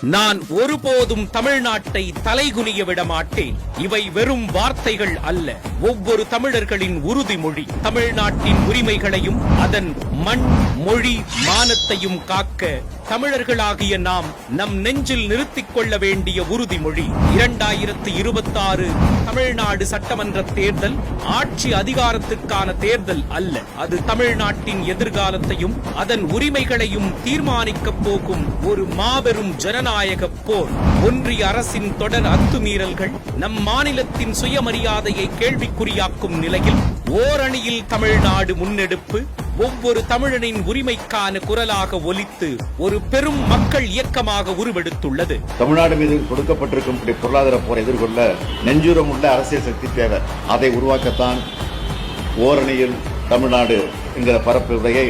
நான் ஒருபோதும் தமிழ்நாட்டை தலைகுனிய விட மாட்டேன். இவை வெறும் வார்த்தைகள் அல்ல, ஒவ்வொரு தமிழர்களின் உறுதிமொழி. தமிழ்நாட்டின் உரிமைகளையும் அதன் மண், மொழி, மானத்தையும் காக்க தமிழர்களாகிய நாம் நம் நெஞ்சில் நிறுத்திக் கொள்ள வேண்டிய உறுதிமொழி. 2026 தமிழ்நாடு சட்டமன்ற தேர்தல் ஆட்சி அதிகாரத்துக்கான தேர்தல் அல்ல. அது தமிழ்நாட்டின் எதிர்காலத்தையும் அதன் உரிமைகளையும் தீர்மானிக்கப் போகும் ஒரு மாபெரும் ஜனநாயக போர். ஒன்றிய அரசின் தொடர் அத்துமீறல்கள் நம் மாநிலத்தின் சுயமரியாதையை கேள்விக்குறியாக்கும் நிலையில் ஓரணியில் தமிழ்நாடு முன்னெடுப்பு ஒவ்வொரு தமிழனின் உரிமைக்கான குரலாக ஒலித்து ஒரு பெரும் மக்கள் இயக்கமாக உருவெடுத்துள்ளது. தமிழ்நாடு மீது கொடுக்கப்பட்டிருக்கும் பொருளாதார போரை எதிர்கொள்ள நெஞ்சுரம் உள்ள அரசியல் சக்தி தேவை. அதை உருவாக்கத்தான் ஓரணியில் தமிழ்நாடு என்கிற பரப்பு உரையை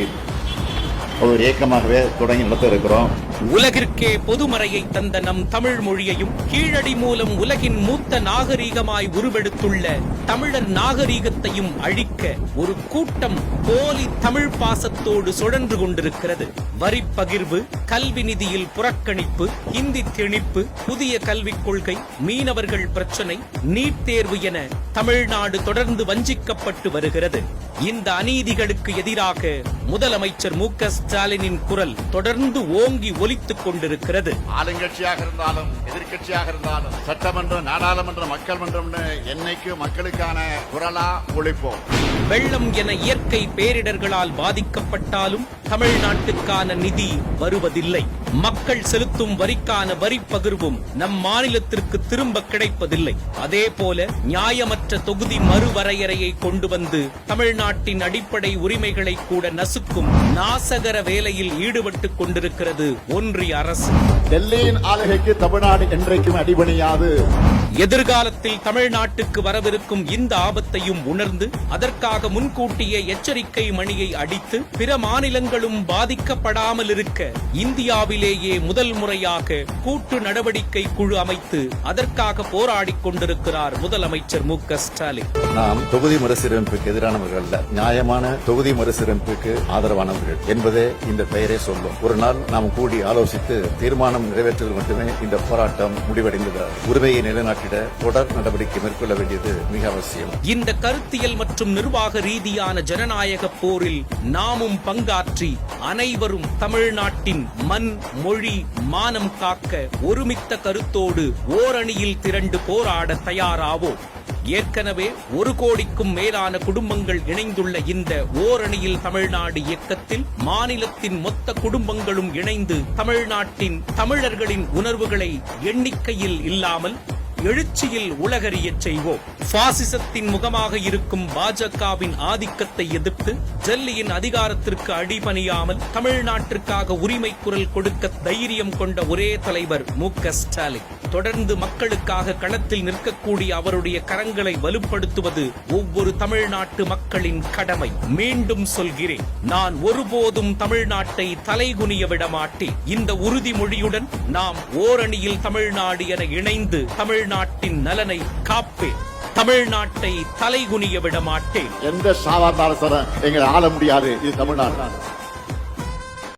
ஒரு இயக்கமாகவே தொடங்கி நடத்த இருக்கிறோம். உலகிற்கே பொதுமறையை தந்த நம் தமிழ் மொழியையும் கீழடி மூலம் உலகின் மூத்த நாகரீகமாய் உருவெடுத்துள்ள தமிழர் நாகரீகத்தையும் அழிக்க ஒரு கூட்டம் போலி தமிழ் பாசத்தோடு சுழன்று கொண்டிருக்கிறது. வரி பகிர்வு, கல்வி நிதியில் புறக்கணிப்பு, இந்தி திணிப்பு, புதிய கல்விக் கொள்கை, மீனவர்கள் பிரச்சனை, நீட் தேர்வு என தமிழ்நாடு தொடர்ந்து வஞ்சிக்கப்பட்டு வருகிறது. இந்த அநீதிகளுக்கு எதிராக முதலமைச்சர் மு.க. ஸ்டாலினின் குரல் தொடர்ந்து ஓங்கி ஒலித்துக் கொண்டிருக்கிறது. ஆளுங்கட்சியாக இருந்தாலும் எதிர்கட்சியாக இருந்தாலும் சட்டமன்றம், நாடாளுமன்ற, மக்கள் மன்றம் என்னைக்கு மக்களுக்கான குரலா ஒழிப்போம். வெள்ளம் என இயற்கை பேரிடர்களால் பாதிக்கப்பட்டாலும் தமிழ்நாட்டுக்கான நிதி வருவதில்லை. மக்கள் செலுத்தும் வரிக்கான வரி பகிர்வும் நம் மாநிலத்திற்கு திரும்ப கிடைப்பதில்லை. அதே போல நியாயமற்ற தொகுதி மறுவரையறையை கொண்டு வந்து தமிழ்நாட்டின் அடிப்படை உரிமைகளை கூட நசுக்கும் நாசகர வேலையில் ஈடுபட்டுக் கொண்டிருக்கிறது ஒன்றிய அரசு. டெல்லியின் ஆளுகைக்கு தமிழ்நாடு என்றைக்கும் அடிபணியாது. எதிர்காலத்தில் தமிழ்நாட்டுக்கு வரவிருக்கும் இந்த ஆபத்தையும் உணர்ந்து அதற்காக முன்கூட்டிய எச்சரிக்கை மணியை அடித்து பிற மாநிலங்களும் பாதிக்கப்படாமல் இருக்க இந்தியாவிலேயே முதல் முறையாக கூட்டு நடவடிக்கை குழு அமைத்து அதற்காக போராடிக் கொண்டிருக்கிறார் முதலமைச்சர் மு.க. ஸ்டாலின். நாம் தொகுதி மறுசீரமைப்புக்கு எதிரானவர்கள் அல்ல, நியாயமான தொகுதி மறுசீரமைப்புக்கு ஆதரவானவர்கள் என்பதே இந்த பெயரே சொல்லும். ஒரு நாள் நாம் கூடி ஆலோசித்து தீர்மானம் நிறைவேற்றுவது மட்டுமே இந்த போராட்டம் முடிவடைந்தது. உரிமையை நிலைநாட்டிட தொடர் நடவடிக்கை மேற்கொள்ள வேண்டியது மிக அவசியம். இந்த கருத்தியல் மற்றும் நிர்வாக ரீதியான ஜனநாயக போரில் நாமும் பங்காற்றி அனைவரும் தமிழ்நாட்டின் மண், மொழி, மானம் காக்க ஒருமித்த கருத்தோடு ஓரணியில் திரண்டு போராட தயாராவோம். ஏற்கனவே 1 கோடிக்கும் மேலான குடும்பங்கள் இணைந்துள்ள இந்த ஓரணியில் தமிழ்நாடு இயக்கத்தில் மாநிலத்தின் மொத்த குடும்பங்களும் இணைந்து தமிழ்நாட்டின் தமிழர்களின் உணர்வுகளை எண்ணிக்கையில் இல்லாமல் எழுச்சியில் உலகறியச் செய்வோம். பாசிசத்தின் முகமாக இருக்கும் பாஜகவின் ஆதிக்கத்தை எதிர்த்து டெல்லியின் அதிகாரத்திற்கு அடிபணியாமல் தமிழ்நாட்டிற்காக உரிமை குரல் கொடுக்க தைரியம் கொண்ட ஒரே தலைவர் மு.க. ஸ்டாலின். தொடர்ந்து மக்களுக்காக களத்தில் நிற்கக்கூடிய அவருடைய கரங்களை வலுப்படுத்துவது ஒவ்வொரு தமிழ்நாட்டு மக்களின் கடமை. மீண்டும் சொல்கிறேன், நான் ஒருபோதும் தமிழ்நாட்டை தலைகுனிய விட மாட்டேன். இந்த உறுதிமொழியுடன் நாம் ஓரணியில் தமிழ்நாடு என இணைந்து தமிழ்நாட்டின் நலனை காப்பேன். தமிழ்நாட்டை தலைகுனிய விட மாட்டேன். எந்த சாதாரண அரசரும் எங்களை ஆள முடியாது. இது தமிழ்நாடு.